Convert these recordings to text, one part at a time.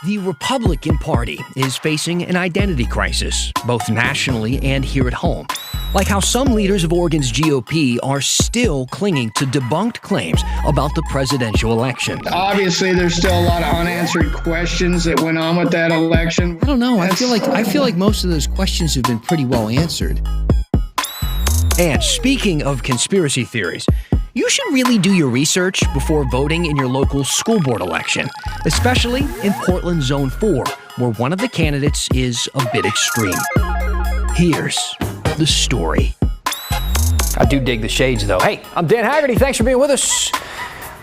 The Republican Party is facing an identity crisis, both nationally and here at home. Like how some leaders of Oregon's GOP are still clinging to debunked claims about the presidential election. Obviously, there's still a lot of unanswered questions that went on with that election. I don't know. I feel like most of those questions have been pretty well answered. And speaking of conspiracy theories, you should really do your research before voting in your local school board election, especially in Portland Zone 4, where one of the candidates is a bit extreme. Here's the story. I do dig the shades, though. Hey, I'm Dan Haggerty. Thanks for being with us.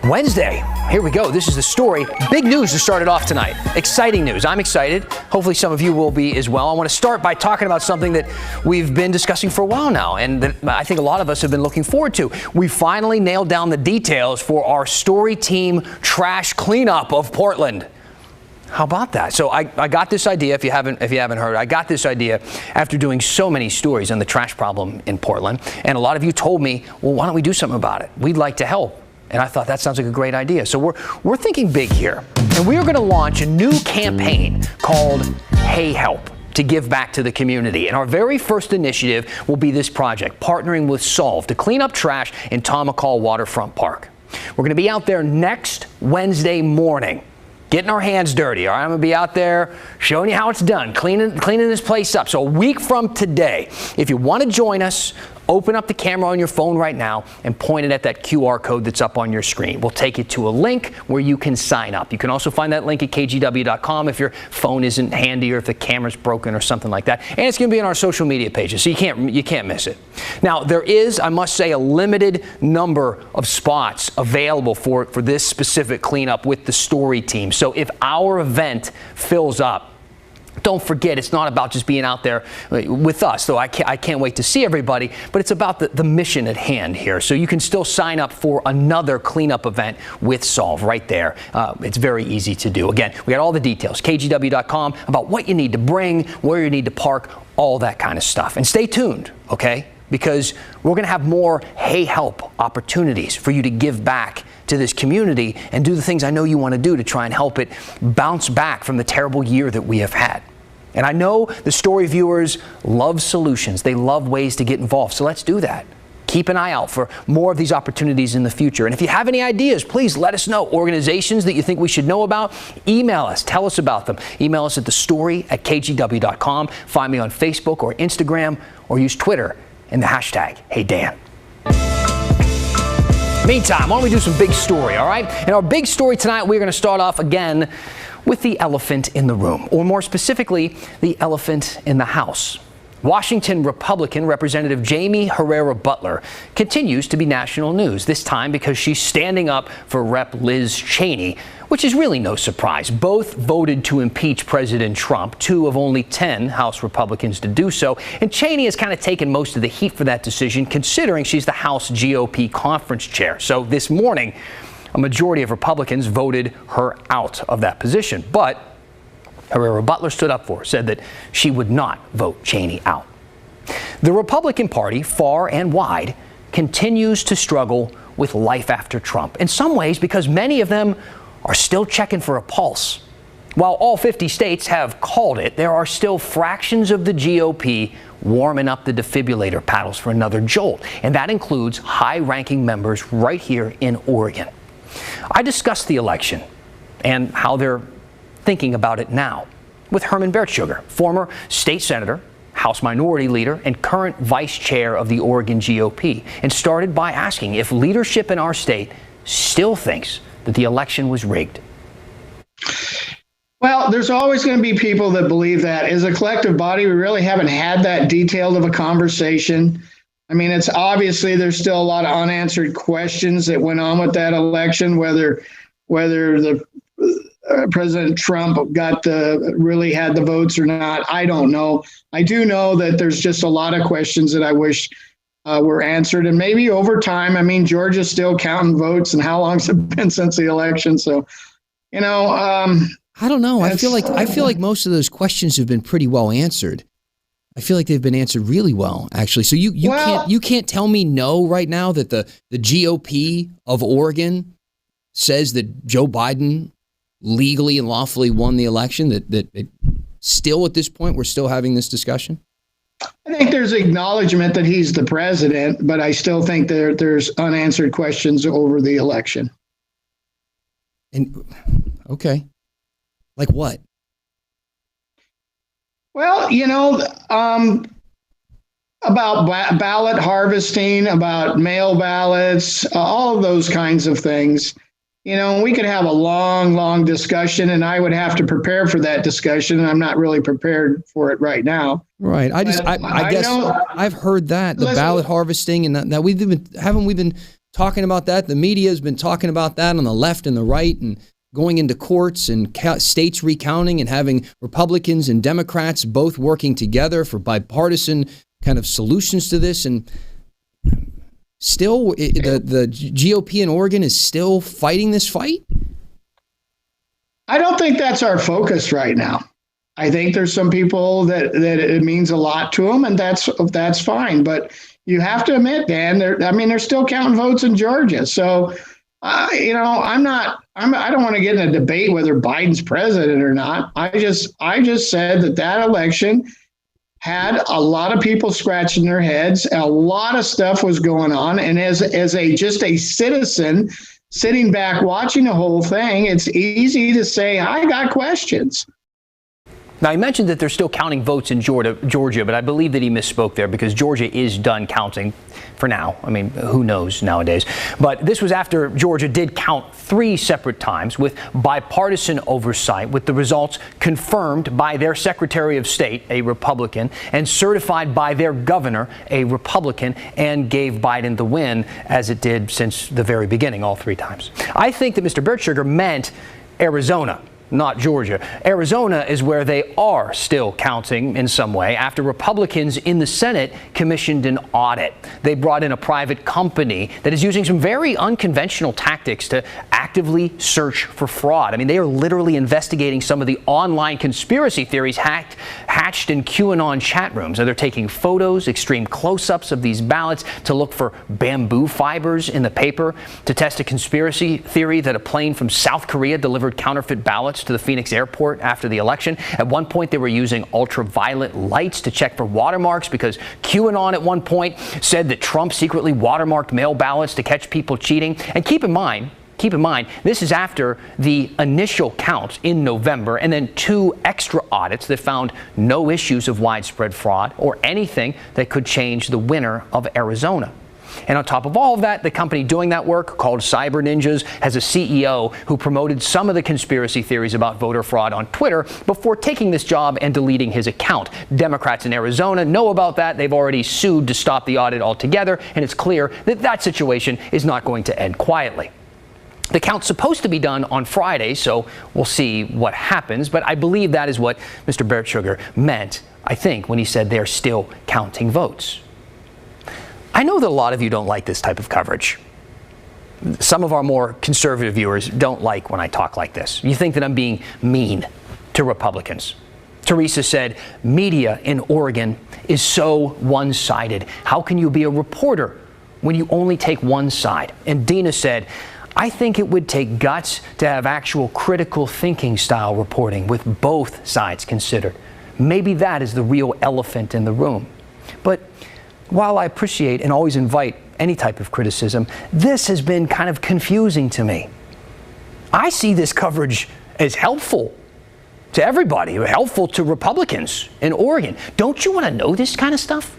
Wednesday. Here we go. This is the story. Big news to start it off tonight. Exciting news. I'm excited. Hopefully some of you will be as well. I want to start by talking about something that we've been discussing for a while now, and that I think a lot of us have been looking forward to. We finally nailed down the details for our story team trash cleanup of Portland. How about that? So I got this idea, if you haven't heard, I got this idea after doing so many stories on the trash problem in Portland. And a lot of you told me, well, why don't we do something about it? We'd like to help. And I thought that sounds like a great idea. So we're thinking big here. And we are going to launch a new campaign called Hey Help to give back to the community. And our very first initiative will be this project, partnering with Solve to clean up trash in Tom McCall Waterfront Park. We're going to be out there next Wednesday morning, getting our hands dirty. All right, I'm going to be out there showing you how it's done, cleaning this place up. So a week from today, if you want to join us, open up the camera on your phone right now and point it at that QR code that's up on your screen. We'll take you to a link where you can sign up. You can also find that link at kgw.com if your phone isn't handy or if the camera's broken or something like that. And it's going to be on our social media pages, so you can't miss it. Now, there is, I must say, a limited number of spots available for this specific cleanup with the story team. So if our event fills up, don't forget, it's not about just being out there with us, though I can't wait to see everybody, but it's about the mission at hand here. So you can still sign up for another cleanup event with Solve right there. It's very easy to do. Again, we got all the details, kgw.com, about what you need to bring, where you need to park, all that kind of stuff. And stay tuned, okay? Because we're going to have more Hey Help opportunities for you to give back to this community and do the things I know you want to do to try and help it bounce back from the terrible year that we have had. And I know the story viewers love solutions. They love ways to get involved. So let's do that. Keep an eye out for more of these opportunities in the future. And if you have any ideas, please let us know. Organizations that you think we should know about, email us. Tell us about them. Email us at thestory@kgw.com. Find me on Facebook or Instagram, or use Twitter and the hashtag HeyDan. Meantime, why don't we do some big story, all right? In our big story tonight, we're going to start off again with the elephant in the room, or more specifically, the elephant in the House. Washington Republican Representative Jaime Herrera Beutler continues to be national news, this time because she's standing up for Rep. Liz Cheney, which is really no surprise. Both voted to impeach President Trump, 2 of only 10 House Republicans to do so, and Cheney has kind of taken most of the heat for that decision, considering she's the House GOP conference chair. So this morning, a majority of Republicans voted her out of that position, but Herrera Beutler stood up for her, said that she would not vote Cheney out. The Republican Party, far and wide, continues to struggle with life after Trump, in some ways because many of them are still checking for a pulse. While all 50 states have called it, there are still fractions of the GOP warming up the defibrillator paddles for another jolt, and that includes high-ranking members right here in Oregon. I discussed the election and how they're thinking about it now with Herman Bertschuger, former state senator, House Minority Leader, and current vice chair of the Oregon GOP, and started by asking if leadership in our state still thinks that the election was rigged. Well, there's always going to be people that believe that. As a collective body, we really haven't had that detailed of a conversation. I mean, it's obviously there's still a lot of unanswered questions that went on with that election, whether the President Trump really had the votes or not. I don't know. I do know that there's just a lot of questions that I wish were answered. And maybe over time, I mean, Georgia's still counting votes, and how long's it been since the election? So, I don't know. I feel like most of those questions have been pretty well answered. I feel like they've been answered really well, actually. So you can't tell me no right now that the GOP of Oregon says that Joe Biden legally and lawfully won the election, that still at this point we're still having this discussion? I think there's acknowledgement that he's the president, but I still think there's unanswered questions over the election. And okay, like what? Well, about ballot harvesting, about mail ballots, all of those kinds of things. We could have a long discussion, and I would have to prepare for that discussion, and I'm not really prepared for it right now. Right. I guess I've heard that, the ballot harvesting, and that we been talking about that? The media has been talking about that on the left and the right, and going into courts and states recounting and having Republicans and Democrats both working together for bipartisan kind of solutions to this. And still, the GOP in Oregon is still fighting this fight? I don't think that's our focus right now. I think there's some people that it means a lot to them, and that's fine. But you have to admit, Dan, they're still counting votes in Georgia. So, I don't want to get in a debate whether Biden's president or not. I just said that election had a lot of people scratching their heads. A lot of stuff was going on. And as a citizen sitting back watching the whole thing, it's easy to say, I got questions. Now, he mentioned that they're still counting votes in Georgia, but I believe that he misspoke there because Georgia is done counting for now. I mean, who knows nowadays? But this was after Georgia did count 3 separate times with bipartisan oversight, with the results confirmed by their Secretary of State, a Republican, and certified by their governor, a Republican, and gave Biden the win, as it did since the very beginning, all 3 times. I think that Mr. Bertsugar meant Arizona, not Georgia. Arizona is where they are still counting in some way after Republicans in the Senate commissioned an audit. They brought in a private company that is using some very unconventional tactics to actively search for fraud. I mean, they are literally investigating some of the online conspiracy theories hatched in QAnon chat rooms. And they're taking photos, extreme close-ups of these ballots to look for bamboo fibers in the paper, to test a conspiracy theory that a plane from South Korea delivered counterfeit ballots to the Phoenix airport after the election. At one point, they were using ultraviolet lights to check for watermarks because QAnon at one point said that Trump secretly watermarked mail ballots to catch people cheating. And keep in mind, this is after the initial count in November and then 2 extra audits that found no issues of widespread fraud or anything that could change the winner of Arizona. And on top of all of that, the company doing that work, called Cyber Ninjas, has a CEO who promoted some of the conspiracy theories about voter fraud on Twitter before taking this job and deleting his account. Democrats in Arizona know about that. They've already sued to stop the audit altogether, and it's clear that that situation is not going to end quietly. The count's supposed to be done on Friday, so we'll see what happens. But I believe that is what Mr. Bertsugar meant, I think, when he said they're still counting votes. I know that a lot of you don't like this type of coverage. Some of our more conservative viewers don't like when I talk like this. You think that I'm being mean to Republicans. Teresa said, media in Oregon is so one-sided. How can you be a reporter when you only take one side? And Dina said, I think it would take guts to have actual critical thinking style reporting with both sides considered. Maybe that is the real elephant in the room. But while I appreciate and always invite any type of criticism, this has been kind of confusing to me. I see this coverage as helpful to everybody, helpful to Republicans in Oregon. Don't you want to know this kind of stuff?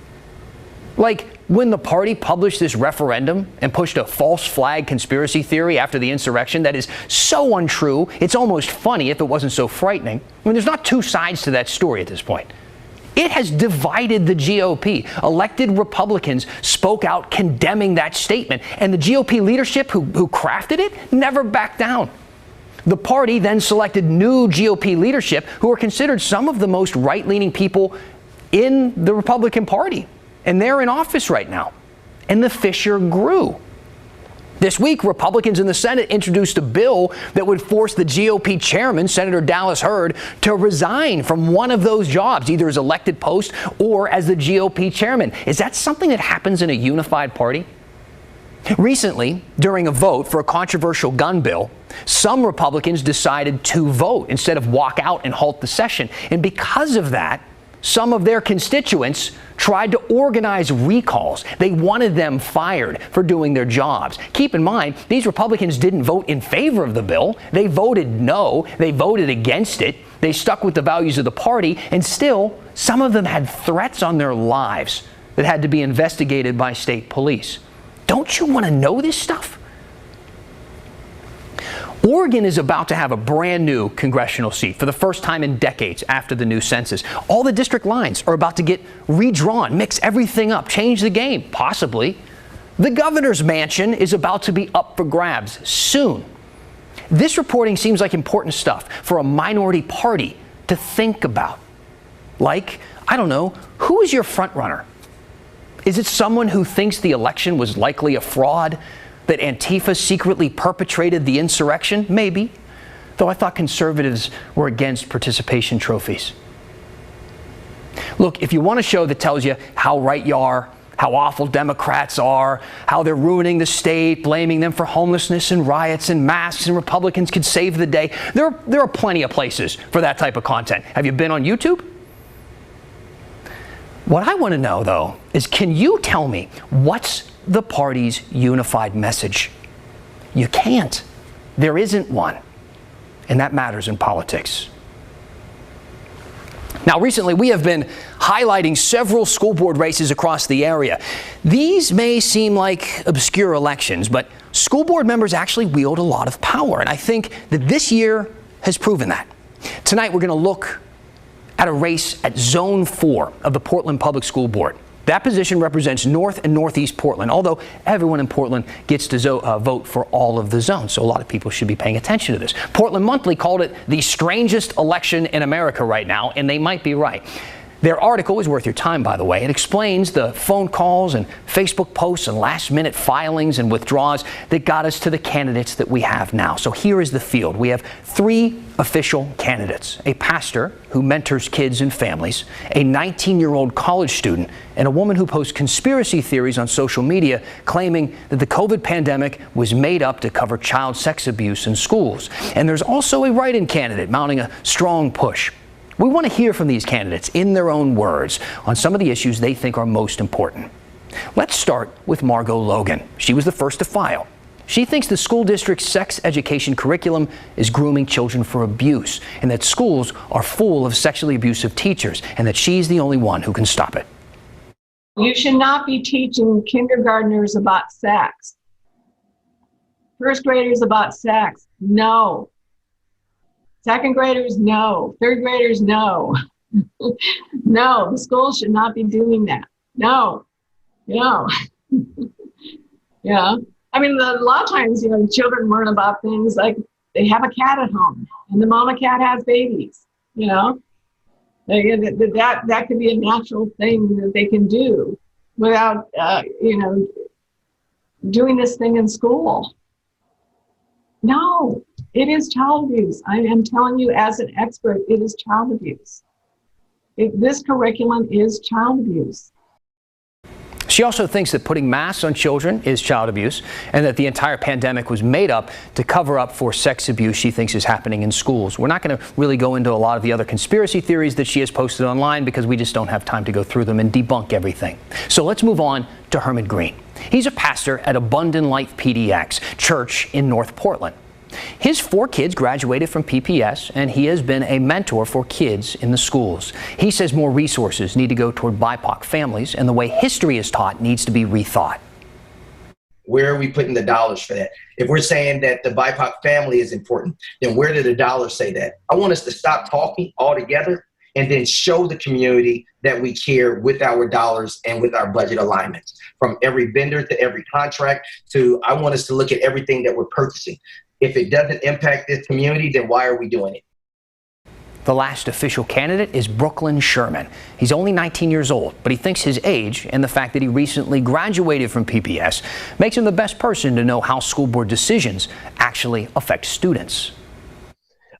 Like when the party published this referendum and pushed a false flag conspiracy theory after the insurrection that is so untrue, it's almost funny if it wasn't so frightening. I mean, there's not 2 sides to that story at this point. It has divided the GOP. Elected Republicans spoke out condemning that statement, and the GOP leadership who crafted it never backed down. The party then selected new GOP leadership who are considered some of the most right-leaning people in the Republican Party, and they're in office right now. And the fissure grew. This week, Republicans in the Senate introduced a bill that would force the GOP chairman, Senator Dallas Hurd, to resign from one of those jobs, either as elected post or as the GOP chairman. Is that something that happens in a unified party? Recently, during a vote for a controversial gun bill, some Republicans decided to vote instead of walk out and halt the session. And because of that, some of their constituents tried to organize recalls. They wanted them fired for doing their jobs. Keep in mind, these Republicans didn't vote in favor of the bill. They voted no. They voted against it. They stuck with the values of the party, and still, some of them had threats on their lives that had to be investigated by state police. Don't you want to know this stuff? Oregon is about to have a brand new congressional seat for the first time in decades after the new census. All the district lines are about to get redrawn, mix everything up, change the game, possibly. The governor's mansion is about to be up for grabs soon. This reporting seems like important stuff for a minority party to think about. Like, I don't know, who is your front runner? Is it someone who thinks the election was likely a fraud? That Antifa secretly perpetrated the insurrection? Maybe. Though I thought conservatives were against participation trophies. Look, if you want a show that tells you how right you are, how awful Democrats are, how they're ruining the state, blaming them for homelessness and riots and masks and Republicans could save the day, there are plenty of places for that type of content. Have you been on YouTube? What I want to know, though, is can you tell me what's the party's unified message? You can't. There isn't one. And that matters in politics. Now, recently, we have been highlighting several school board races across the area. These may seem like obscure elections, but school board members actually wield a lot of power. And I think that this year has proven that. Tonight, we're going to look at a race at Zone 4 of the Portland Public School Board. That position represents North and Northeast Portland, although everyone in Portland gets to vote for all of the zones, so a lot of people should be paying attention to this. Portland Monthly called it the strangest election in America right now, and they might be right. Their article is worth your time, by the way. It explains the phone calls and Facebook posts and last-minute filings and withdrawals that got us to the candidates that we have now. So here is the field. We have 3 official candidates: a pastor who mentors kids and families, a 19-year-old college student, and a woman who posts conspiracy theories on social media claiming that the COVID pandemic was made up to cover child sex abuse in schools. And there's also a write-in candidate mounting a strong push. We want to hear from these candidates in their own words on some of the issues they think are most important. Let's start with Margot Logan. She was the first to file. She thinks the school district's sex education curriculum is grooming children for abuse, and that schools are full of sexually abusive teachers, and that she's the only one who can stop it. You should not be teaching kindergartners about sex. First graders about sex. No. Second graders, no. Third graders, no. No, the schools should not be doing that. No. Yeah. I mean, a lot of times, children learn about things like they have a cat at home and the mama cat has babies, that could be a natural thing that they can do without, doing this thing in school. No. It is child abuse. I am telling you as an expert, it is child abuse. This curriculum is child abuse. She also thinks that putting masks on children is child abuse, and that the entire pandemic was made up to cover up for sex abuse she thinks is happening in schools. We're not going to really go into a lot of the other conspiracy theories that she has posted online because we just don't have time to go through them and debunk everything. So let's move on to Herman Green. He's a pastor at Abundant Life PDX Church in North Portland. His 4 kids graduated from PPS, and he has been a mentor for kids in the schools. He says more resources need to go toward BIPOC families, and the way history is taught needs to be rethought. Where are we putting the dollars for that? If we're saying that the BIPOC family is important, then where do the dollars say that? I want us to stop talking altogether and then show the community that we care with our dollars and with our budget alignments. From every vendor to every contract to, I want us to look at everything that we're purchasing. If it doesn't impact this community, then why are we doing it? The last official candidate is Brooklyn Sherman. He's only 19 years old, but he thinks his age and the fact that he recently graduated from PPS makes him the best person to know how school board decisions actually affect students.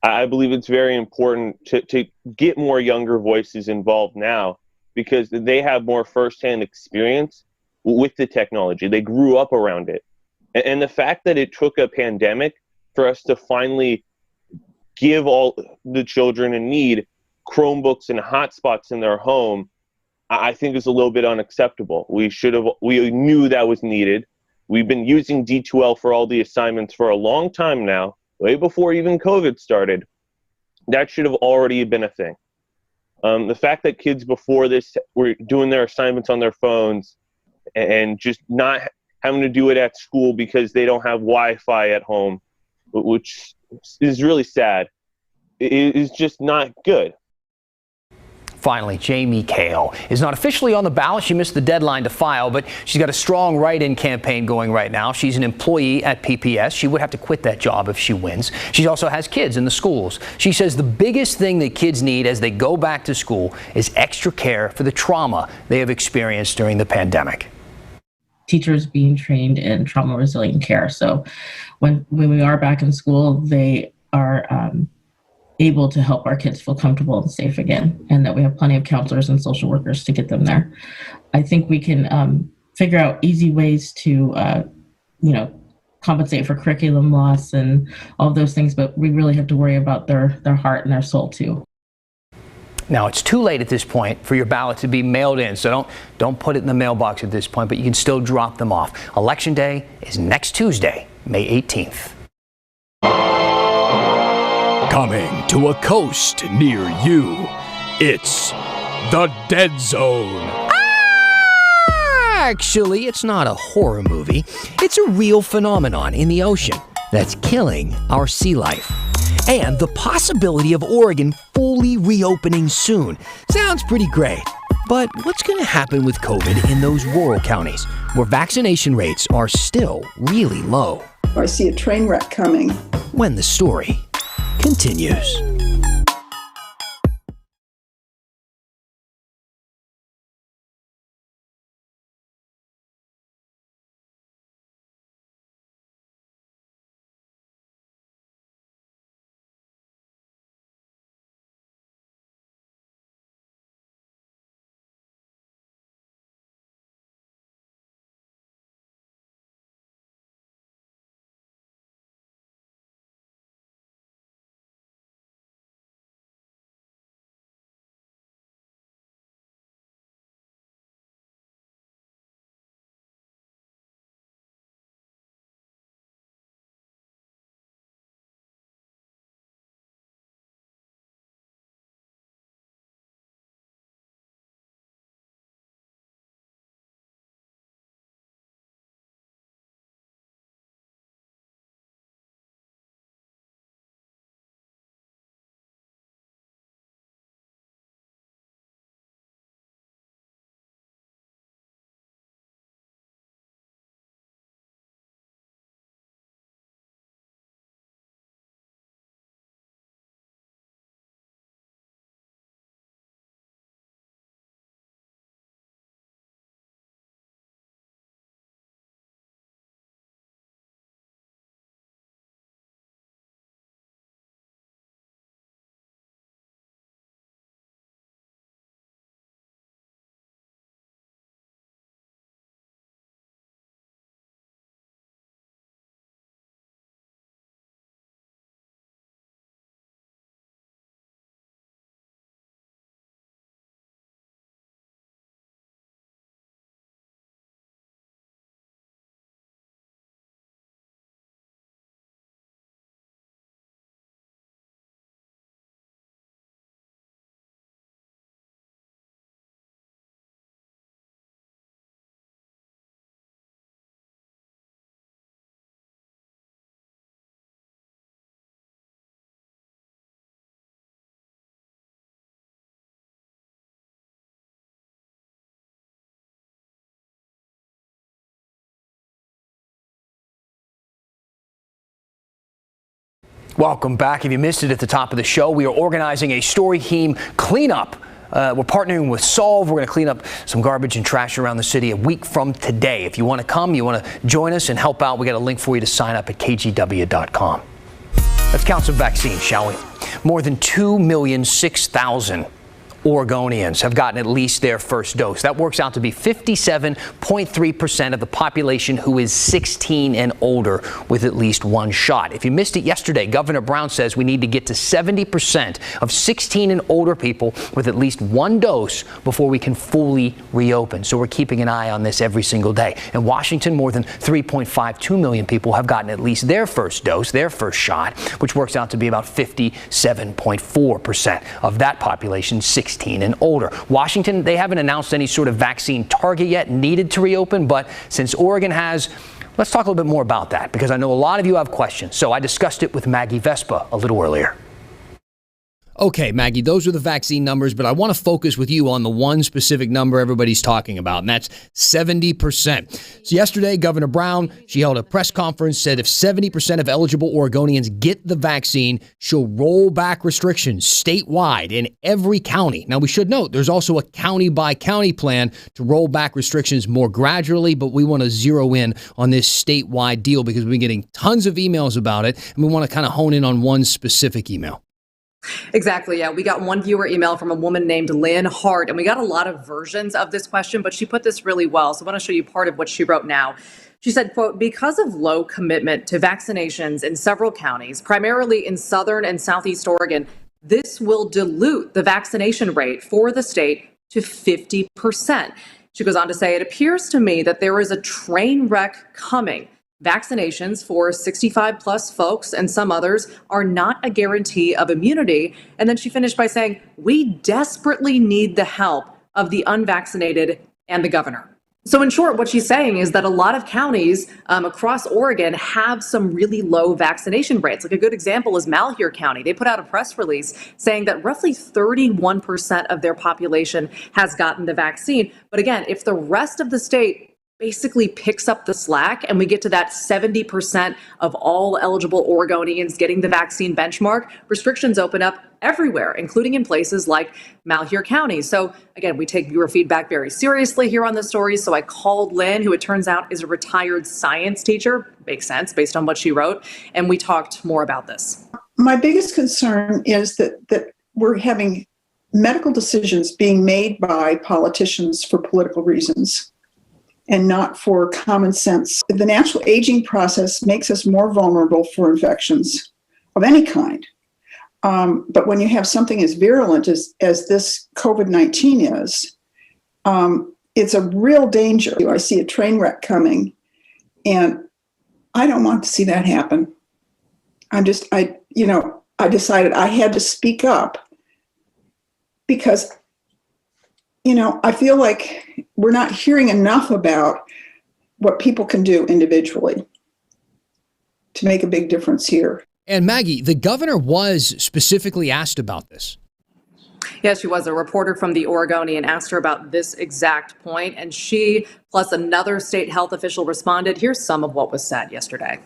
I believe it's very important to get more younger voices involved now because they have more firsthand experience with the technology. They grew up around it. And the fact that it took a pandemic for us to finally give all the children in need Chromebooks and hotspots in their home, I think is a little bit unacceptable. We knew that was needed. We've been using D2L for all the assignments for a long time now, way before even COVID started. That should have already been a thing. The fact that kids before this were doing their assignments on their phones and just not having to do it at school because they don't have Wi-Fi at home, which is really sad, it is just not good. Finally, Jamie Kale is not officially on the ballot. She missed the deadline to file, but she's got a strong write-in campaign going right now. She's an employee at PPS. She would have to quit that job if she wins. She also has kids in the schools. She says the biggest thing that kids need as they go back to school is extra care for the trauma they have experienced during the pandemic. Teachers being trained in trauma resilient care. So when we are back in school, they are able to help our kids feel comfortable and safe again, and that we have plenty of counselors and social workers to get them there. I think we can figure out easy ways to, compensate for curriculum loss and all of those things, but we really have to worry about their heart and their soul too. Now, it's too late at this point for your ballot to be mailed in, so don't put it in the mailbox at this point, but you can still drop them off. Election Day is next Tuesday, May 18th. Coming to a coast near you, it's the Dead Zone. Actually, it's not a horror movie. It's a real phenomenon in the ocean that's killing our sea life. And the possibility of Oregon fully reopening soon sounds pretty great. But what's going to happen with COVID in those rural counties where vaccination rates are still really low? I see a train wreck coming. When the story continues. Welcome back. If you missed it at the top of the show, we are organizing a story team cleanup. We're partnering with Solve. We're going to clean up some garbage and trash around the city a week from today. If you want to come, you want to join us and help out, we got a link for you to sign up at kgw.com. Let's count some vaccines, shall we? More than 2,006,000 Oregonians have gotten at least their first dose. That works out to be 57.3% of the population who is 16 and older with at least one shot. If you missed it yesterday, Governor Brown says we need to get to 70% of 16 and older people with at least one dose before we can fully reopen. So we're keeping an eye on this every single day. In Washington, more than 3.52 million people have gotten at least their first dose, their first shot, which works out to be about 57.4% of that population, 16 and older. Washington, they haven't announced any sort of vaccine target yet needed to reopen, but since Oregon has, let's talk a little bit more about that, because I know a lot of you have questions. So I discussed it with Maggie Vespa a little earlier. Okay, Maggie, those are the vaccine numbers, but I want to focus with you on the one specific number everybody's talking about, and that's 70%. So yesterday, Governor Brown, she held a press conference, said if 70% of eligible Oregonians get the vaccine, she'll roll back restrictions statewide in every county. Now, we should note there's also a county-by-county plan to roll back restrictions more gradually, but we want to zero in on this statewide deal because we've been getting tons of emails about it, and we want to kind of hone in on one specific email. Exactly. Yeah. We got one viewer email from a woman named Lynn Hart, and we got a lot of versions of this question, but she put this really well. So I want to show you part of what she wrote now. She said, quote, because of low commitment to vaccinations in several counties, primarily in southern and southeast Oregon, this will dilute the vaccination rate for the state to 50%. She goes on to say, it appears to me that there is a train wreck coming. Vaccinations for 65 plus folks and some others are not a guarantee of immunity. And then she finished by saying, we desperately need the help of the unvaccinated and the governor. So in short, what she's saying is that a lot of counties across Oregon have some really low vaccination rates. Like a good example is Malheur County. They put out a press release saying that roughly 31% of their population has gotten the vaccine. But again, if the rest of the state basically picks up the slack and we get to that 70% of all eligible Oregonians getting the vaccine benchmark, restrictions open up everywhere, including in places like Malheur County. So again, we take viewer feedback very seriously here on the story. So I called Lynn, who it turns out is a retired science teacher. Makes sense based on what she wrote. And we talked more about this. My biggest concern is that we're having medical decisions being made by politicians for political reasons and not for common sense. The natural aging process makes us more vulnerable for infections of any kind. But when you have something as virulent as this COVID-19 is, it's a real danger. I see a train wreck coming, and I don't want to see that happen. I decided I had to speak up because I feel like we're not hearing enough about what people can do individually to make a big difference here. And Maggie, the governor was specifically asked about this. Yes, she was. A reporter from the Oregonian asked her about this exact point, and she, plus another state health official, responded. Here's some of what was said yesterday.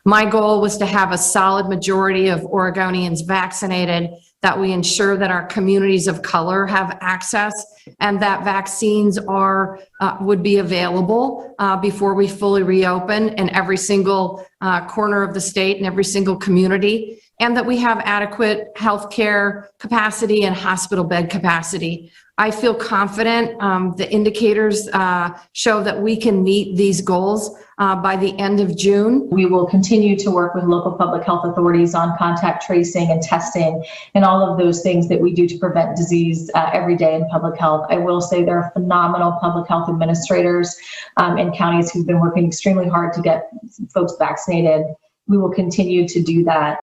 My goal was to have a solid majority of Oregonians vaccinated, that we ensure that our communities of color have access and that vaccines would be available before we fully reopen in every single corner of the state and every single community, and that we have adequate healthcare capacity and hospital bed capacity. I feel confident. The indicators show that we can meet these goals by the end of June. We will continue to work with local public health authorities on contact tracing and testing and all of those things that we do to prevent disease every day in public health. I will say there are phenomenal public health administrators in counties who've been working extremely hard to get folks vaccinated. We will continue to do that.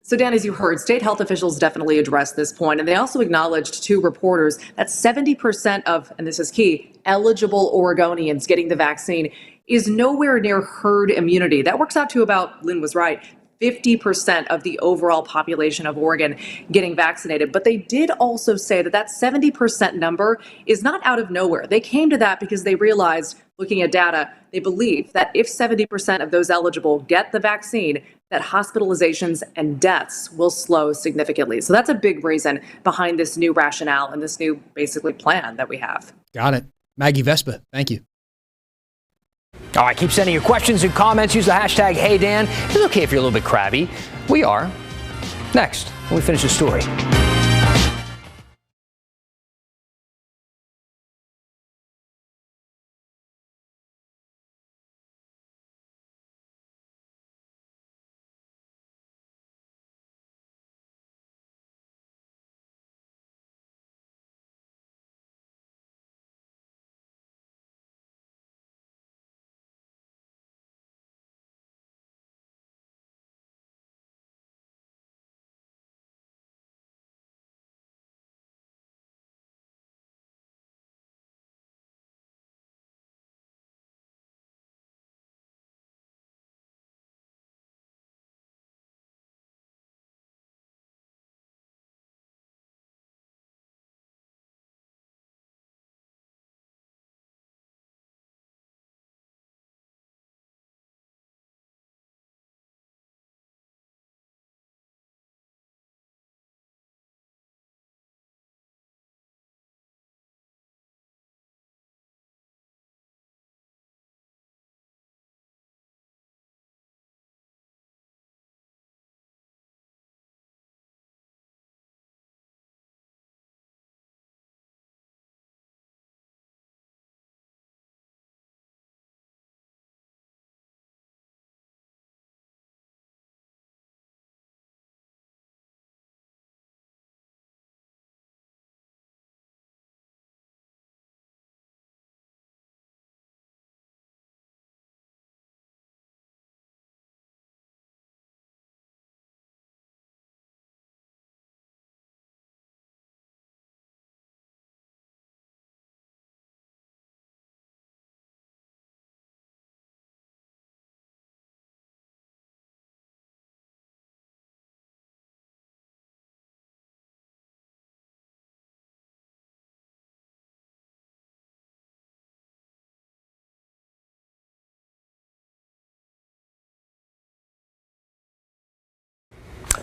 So, Dan, as you heard, state health officials definitely addressed this point, and they also acknowledged to reporters that 70% of, and this is key, eligible Oregonians getting the vaccine is nowhere near herd immunity. That works out to about, Lynn was right, 50% of the overall population of Oregon getting vaccinated. But they did also say that that 70% number is not out of nowhere. They came to that because they realized, looking at data, they believe that if 70% of those eligible get the vaccine, that hospitalizations and deaths will slow significantly. So that's a big reason behind this new rationale and this new, basically, plan that we have. Got it. Maggie Vespa, thank you. All right, keep sending your questions and comments. Use the hashtag HeyDan. It's okay if you're a little bit crabby. We are. Next, when we finish the story.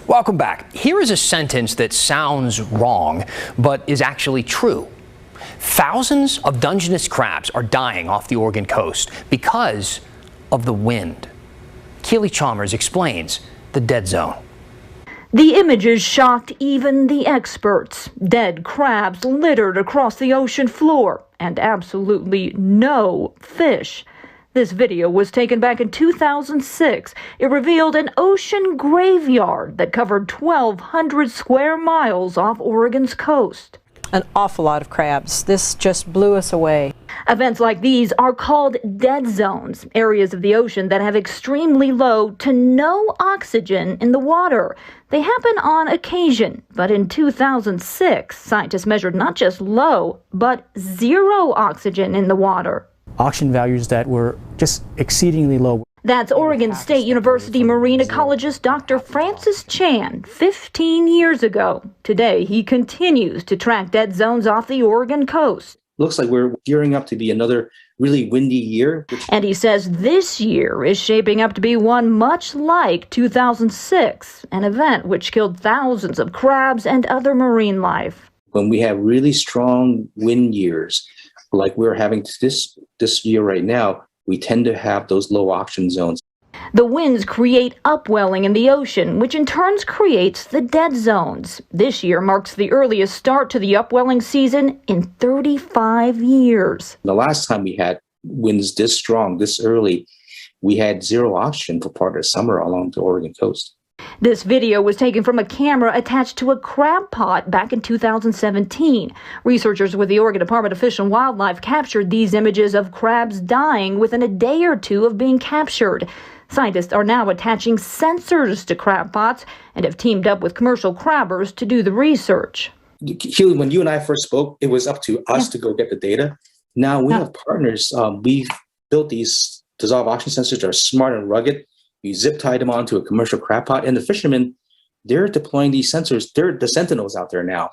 Welcome back. Here is a sentence that sounds wrong, but is actually true. Thousands of Dungeness crabs are dying off the Oregon coast because of the wind. Keely Chalmers explains the dead zone. The images shocked even the experts. Dead crabs littered across the ocean floor and absolutely no fish. This video was taken back in 2006. It revealed an ocean graveyard that covered 1,200 square miles off Oregon's coast. An awful lot of crabs. This just blew us away. Events like these are called dead zones, areas of the ocean that have extremely low to no oxygen in the water. They happen on occasion, but in 2006, scientists measured not just low, but zero oxygen in the water. Oxygen values that were just exceedingly low. That's Oregon State University marine ecologist Dr. Francis Chan 15 years ago. Today, he continues to track dead zones off the Oregon coast. Looks like we're gearing up to be another really windy year. And he says this year is shaping up to be one much like 2006, an event which killed thousands of crabs and other marine life. When we have really strong wind years, like we're having this year right now, we tend to have those low oxygen zones. The winds create upwelling in the ocean, which in turn creates the dead zones. This year marks the earliest start to the upwelling season in 35 years. The last time we had winds this strong, this early, we had zero oxygen for part of the summer along the Oregon coast. This video was taken from a camera attached to a crab pot back in 2017. Researchers with the Oregon Department of Fish and Wildlife captured these images of crabs dying within a day or two of being captured. Scientists are now attaching sensors to crab pots and have teamed up with commercial crabbers to do the research. Keely, when you and I first spoke, it was up to us to go get the data. Now we have partners. We've built these dissolved oxygen sensors that are smart and rugged. We zip tie them onto a commercial crab pot, and the fishermen, they're deploying these sensors. They're the sentinels out there now.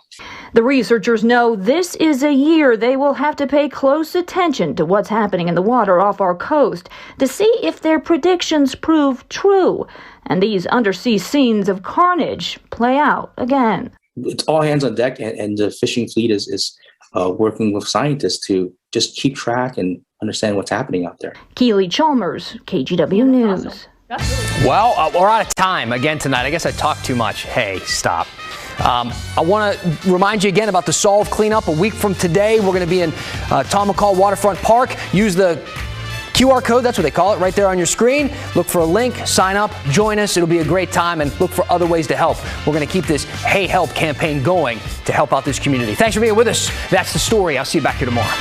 The researchers know this is a year they will have to pay close attention to what's happening in the water off our coast to see if their predictions prove true and these undersea scenes of carnage play out again. It's all hands on deck, and the fishing fleet is working with scientists to just keep track and understand what's happening out there. Keely Chalmers, KGW News. Awesome. Well, we're out of time again tonight. I guess I talked too much. Hey, stop. I want to remind you again about the Solve Cleanup. A week from today, we're going to be in Tom McCall Waterfront Park. Use the QR code, that's what they call it, right there on your screen. Look for a link, sign up, join us. It'll be a great time, and look for other ways to help. We're going to keep this Hey Help campaign going to help out this community. Thanks for being with us. That's the story. I'll see you back here tomorrow.